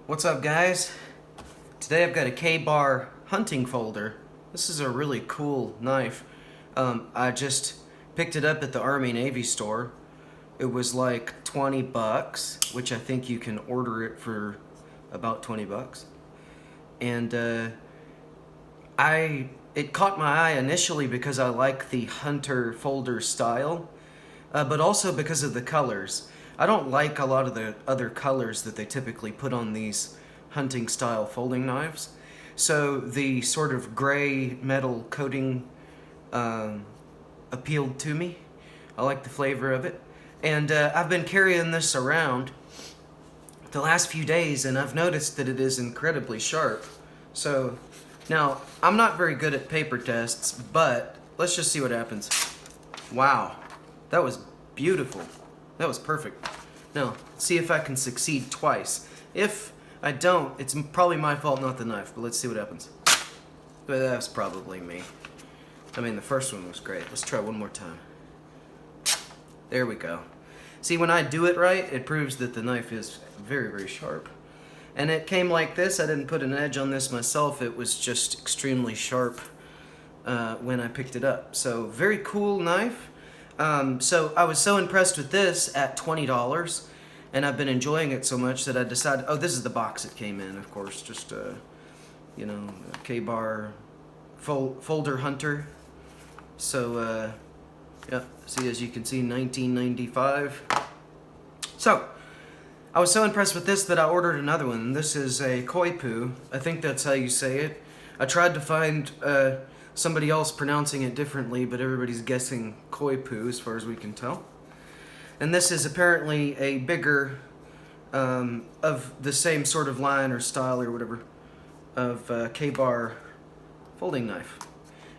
What's up, guys? Today I've got a K-bar hunting folder. This is a really cool knife. I just picked it up at the Army Navy store. It was like 20 bucks, which I think you can order it for about 20 bucks. And it caught my eye initially because I like the hunter folder style, but also because of the colors. I don't like a lot of the other colors that they typically put on these hunting style folding knives. So the sort of gray metal coating appealed to me. I like the flavor of it. And I've been carrying this around the last few days, and I've noticed that it is incredibly sharp. So now, I'm not very good at paper tests, but let's just see what happens. Wow, that was beautiful. That was perfect. Now, see if I can succeed twice. If I don't, it's probably my fault, not the knife, but let's see what happens. But that's probably me. I mean, the first one was great. Let's try one more time. There we go. See, when I do it right, it proves that the knife is very, very sharp. And it came like this. I didn't put an edge on this myself. It was just extremely sharp when I picked it up. So, very cool knife. So I was so impressed with this at $20, and I've been enjoying it so much that I decided, oh, this is the box it came in, of course, just a K-bar folder hunter. So, yeah, see, as you can see, 1995. So, I was so impressed with this that I ordered another one. This is a Koipu. I think that's how you say it. I tried to find somebody else pronouncing it differently, but everybody's guessing Koipu as far as we can tell. And this is apparently a bigger, of the same sort of line or style or whatever, of K-bar folding knife.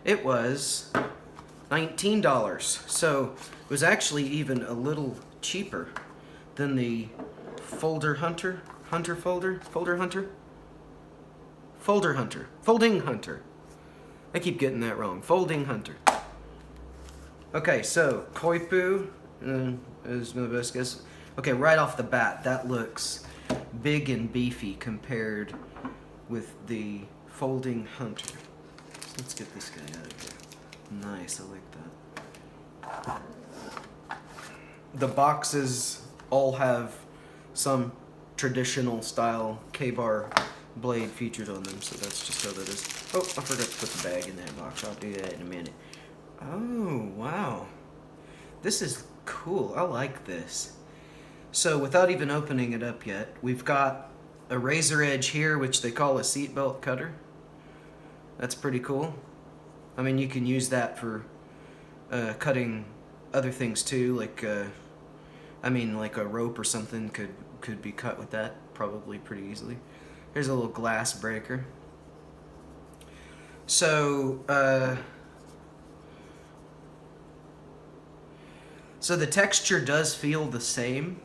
It was $19, so it was actually even a little cheaper than the folding hunter. I keep getting that wrong. Folding hunter. Okay, so Koipu is my best guess. Okay, right off the bat, that looks big and beefy compared with the folding hunter. So let's get this guy out of here. Nice, I like that. The boxes all have some traditional style K-bar blade featured on them, so that's just how that is. Oh, I forgot to put the bag in that box. I'll do that in a minute. Oh, wow. This is cool. I like this. So, without even opening it up yet, we've got a razor edge here, which they call a seatbelt cutter. That's pretty cool. I mean, you can use that for cutting other things too, like like a rope or something could be cut with that probably pretty easily. Here's a little glass breaker. So, so the texture does feel the same,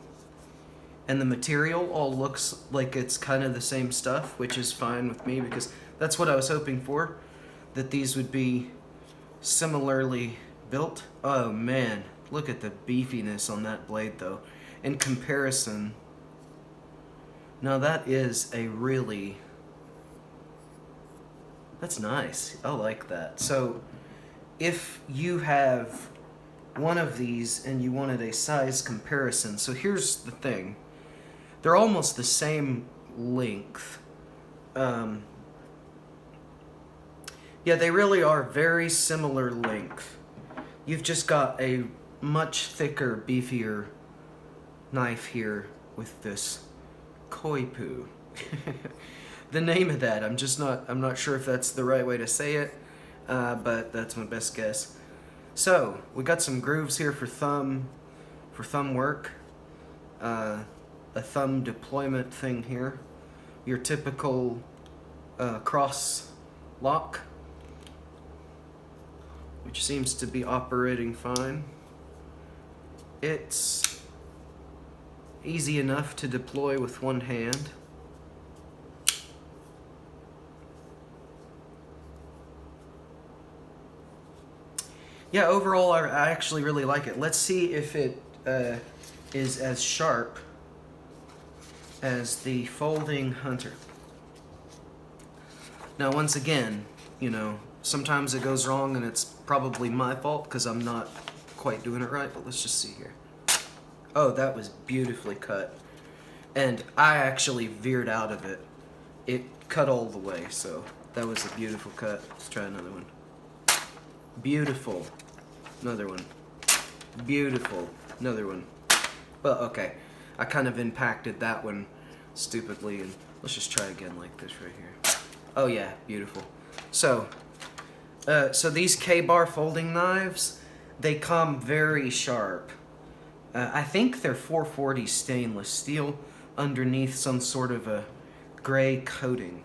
and the material all looks like it's kind of the same stuff, which is fine with me because that's what I was hoping for, that these would be similarly built. Oh man, look at the beefiness on that blade though. In comparison, now that is a really, that's nice. I like that. So if you have one of these and you wanted a size comparison, so here's the thing. They're almost the same length. Yeah, they really are very similar length. You've just got a much thicker, beefier knife here with this Koipu. The name of that, I'm not sure if that's the right way to say it, but that's my best guess. So, we got some grooves here for thumb work, a thumb deployment thing here, your typical cross lock, which seems to be operating fine. It's easy enough to deploy with one hand. Yeah, overall I actually really like it. Let's see if it is as sharp as the folding hunter. Now, once again, you know, sometimes it goes wrong and it's probably my fault because I'm not quite doing it right, but let's just see here. Oh, that was beautifully cut. And I actually veered out of it. It cut all the way, so that was a beautiful cut. Let's try another one. Beautiful. Another one. Beautiful. Another one. Well, okay. I kind of impacted that one stupidly, and let's just try again like this right here. Oh yeah, beautiful. So these K-bar folding knives, they come very sharp. I think they're 440 stainless steel underneath some sort of a gray coating.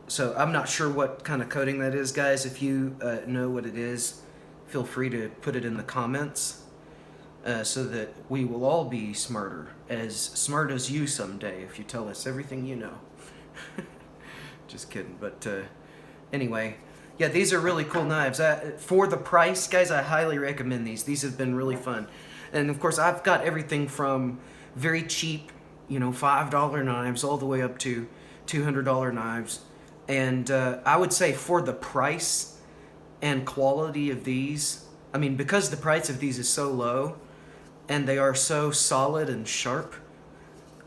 So I'm not sure what kind of coating that is, guys. If you know what it is, feel free to put it in the comments so that we will all be smarter, as smart as you someday if you tell us everything you know. Just kidding, but anyway, yeah, these are really cool knives. For the price, guys, I highly recommend these. These have been really fun. And of course, I've got everything from very cheap, you know, $5 knives all the way up to $200 knives. And I would say for the price and quality of these, I mean, because the price of these is so low and they are so solid and sharp,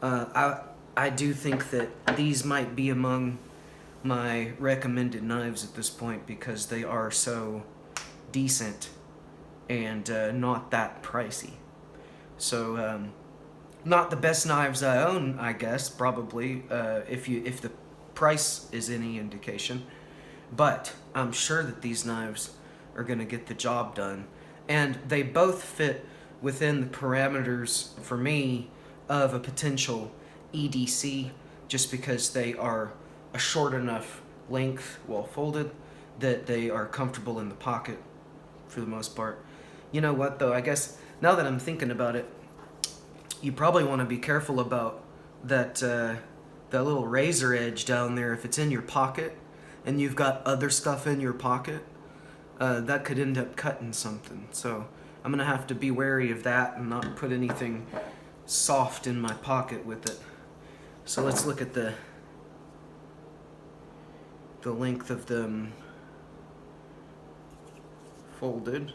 I do think that these might be among my recommended knives at this point because they are so decent and not that pricey. So not the best knives I own, I guess, probably, if the price is any indication, but I'm sure that these knives are going to get the job done, and they both fit within the parameters for me of a potential EDC, just because they are a short enough length while folded that they are comfortable in the pocket for the most part. You know what though, I guess now that I'm thinking about it, you probably want to be careful about that that little razor edge down there. If it's in your pocket and you've got other stuff in your pocket, that could end up cutting something. So I'm gonna have to be wary of that and not put anything soft in my pocket with it. So let's look at the length of them folded.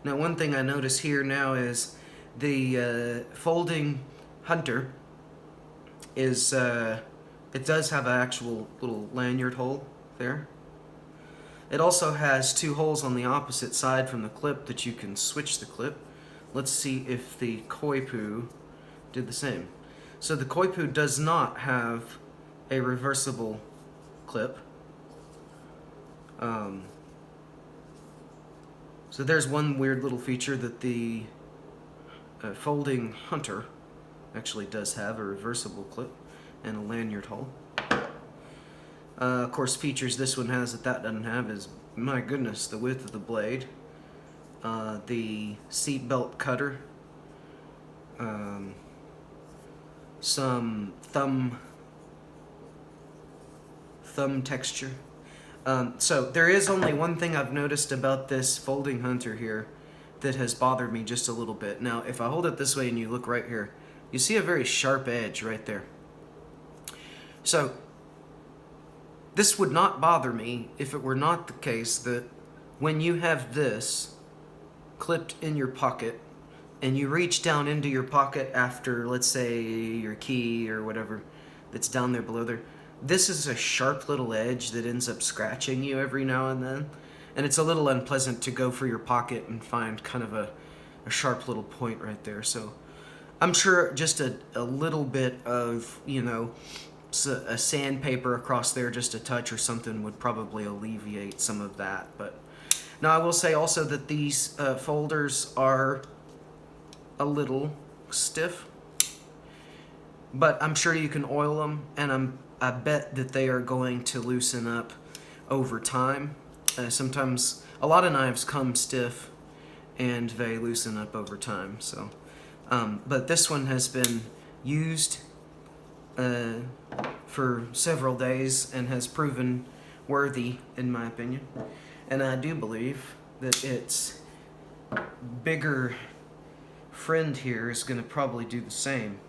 Now, one thing I notice here now is the folding hunter is it does have an actual little lanyard hole there. It also has two holes on the opposite side from the clip that you can switch the clip. Let's see if the Koipu did the same. So the Koipu does not have a reversible clip. So there's one weird little feature that the folding hunter actually does have, a reversible clip and a lanyard hole. Of course, features this one has that doesn't have is, my goodness, the width of the blade, the seat belt cutter, some thumb texture. So there is only one thing I've noticed about this folding hunter here that has bothered me just a little bit. Now, if I hold it this way and you look right here, you see a very sharp edge right there. So this would not bother me if it were not the case that when you have this clipped in your pocket and you reach down into your pocket after, let's say, your key or whatever that's down there below there, this is a sharp little edge that ends up scratching you every now and then. And it's a little unpleasant to go for your pocket and find kind of a sharp little point right there. So I'm sure just a little bit of, you know, a sandpaper across there, just a touch or something, would probably alleviate some of that. But now I will say also that these folders are a little stiff, but I'm sure you can oil them, and I bet that they are going to loosen up over time. Sometimes a lot of knives come stiff and they loosen up over time. So, but this one has been used for several days and has proven worthy, in my opinion. And I do believe that it's bigger friend here is going to probably do the same.